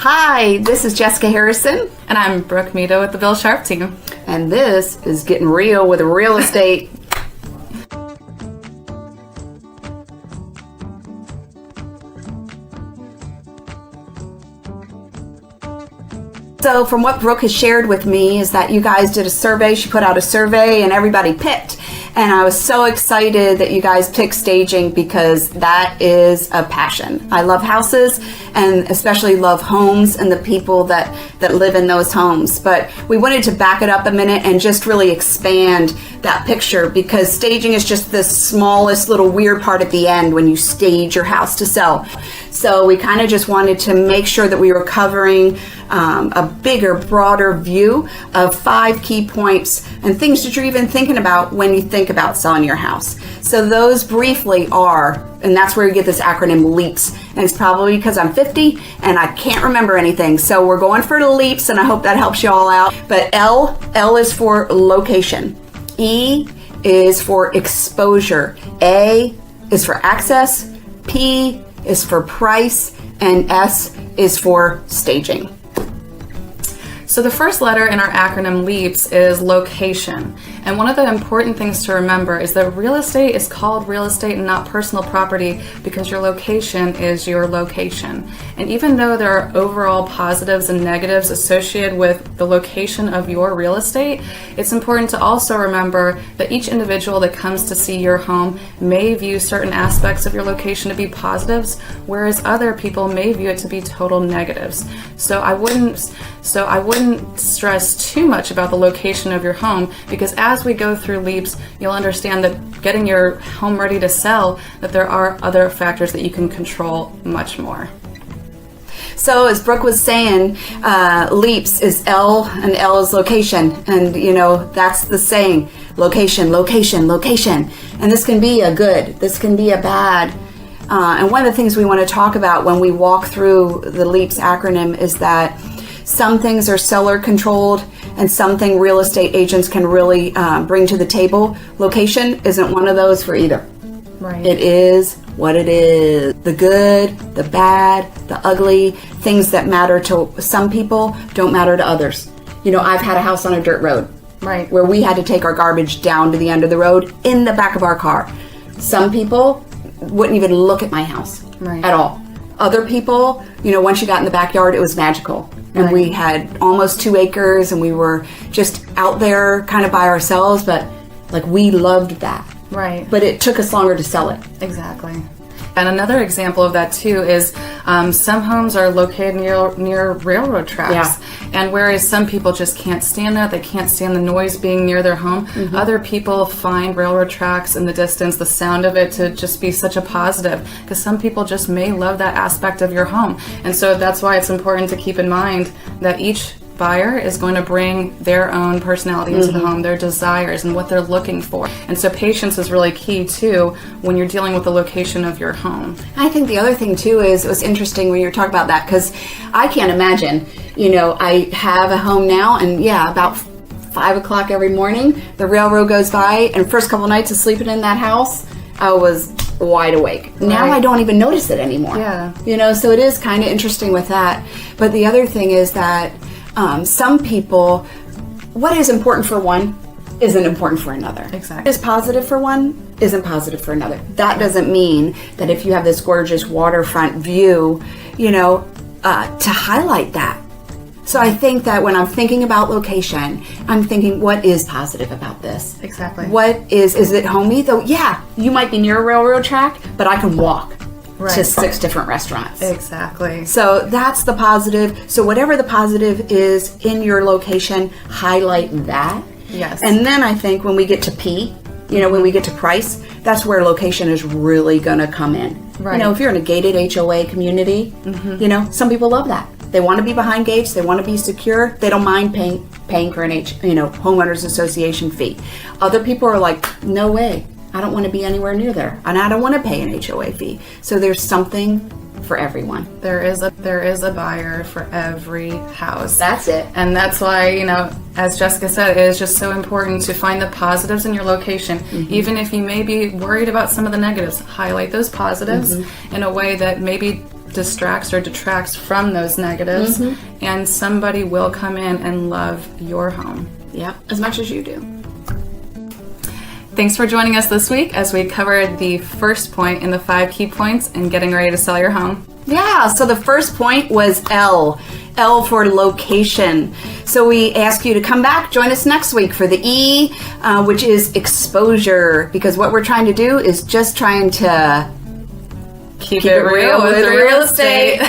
Hi, this is Jessica Harrison. And I'm Brooke Mito with the Bill Sharp team. And this is Getting Real with Real Estate. So from what Brooke has shared with me is that you guys did a survey. She put out a survey and everybody picked. And I was so excited that you guys picked staging because that is a passion. I love houses and especially love homes and the people that live in those homes. But we wanted to back it up a minute and just really expand that picture because staging is just the smallest little weird part at the end when you stage your house to sell. So we kind of just wanted to make sure that we were covering a bigger, broader view of 5 key points and things that you're even thinking about when you think about selling your house. So those briefly are, and that's where you get this acronym LEAPS. And it's probably because I'm 50 and I can't remember anything. So we're going for LEAPS and I hope that helps you all out. But L is for location. E is for exposure. A is for access. P is for price. And S is for staging. So the first letter in our acronym LEAPS is location. And one of the important things to remember is that real estate is called real estate and not personal property because your location is your location. And even though there are overall positives and negatives associated with the location of your real estate, it's important to also remember that each individual that comes to see your home may view certain aspects of your location to be positives, whereas other people may view it to be total negatives. So I wouldn't stress too much about the location of your home because as we go through LEAPS, you'll understand that getting your home ready to sell, that there are other factors that you can control much more. So as Brooke was saying, LEAPS is L and L is location. And you know, that's the saying, location, location, location. And this can be a good, this can be a bad. And one of the things we want to talk about when we walk through the LEAPS acronym is that some things are seller controlled and something real estate agents can really bring to the table. Location isn't one of those for either. Right. It is what it is. The good, the bad, the ugly, things that matter to some people don't matter to others. You know, I've had a house on a dirt road. Right. Where we had to take our garbage down to the end of the road in the back of our car. Some people wouldn't even look at my house at all. Other people, you know, once you got in the backyard, it was magical. And we had almost 2 acres and we were just out there kind of by ourselves, but like we loved that. Right. But it took us longer to sell it. Exactly. And another example of that too is some homes are located near railroad tracks. Yeah. And whereas some people just can't stand that, they can't stand the noise being near their home, other people find railroad tracks in the distance, the sound of it to just be such a positive because some people just may love that aspect of your home. And so that's why it's important to keep in mind that each buyer is going to bring their own personality into the home, their desires and what they're looking for. And so patience is really key too when you're dealing with the location of your home. I think the other thing too is it was interesting when you were talking about that because I can't imagine, you know, I have a home now and about 5 o'clock every morning, the railroad goes by and first couple nights of sleeping in that house, I was wide awake. Right. Now I don't even notice it anymore. Yeah. You know, so it is kind of interesting with that. But the other thing is that some people, what is important for one isn't important for another. Exactly. What is positive for one isn't positive for another. That doesn't mean that if you have this gorgeous waterfront view, you know, to highlight that. So I think that when I'm thinking about location, I'm thinking, what is positive about this? Exactly. What is it homey? Though, yeah, you might be near a railroad track, but I can walk. Right. To 6 different restaurants. Exactly. So that's the positive. So whatever the positive is in your location, highlight that. Yes. And then I think when we get to P, you know, when we get to price, that's where location is really going to come in. Right. You know, if you're in a gated HOA community, you know, some people love that. They want to be behind gates. They want to be secure. They don't mind paying for an homeowners association fee. Other people are like, no way. I don't want to be anywhere near there, and I don't want to pay an HOA fee. So there's something for everyone. There is a buyer for every house. That's it. And that's why, you know, as Jessica said, it is just so important to find the positives in your location. Even if you may be worried about some of the negatives, highlight those positives in a way that maybe distracts or detracts from those negatives, and somebody will come in and love your home. Yep, as much as you do. Thanks for joining us this week as we covered the first point in the 5 key points in getting ready to sell your home. Yeah, so the first point was L for location. So we ask you to come back, join us next week for the E, which is exposure, because what we're trying to do is just trying to Keep it real with the real estate.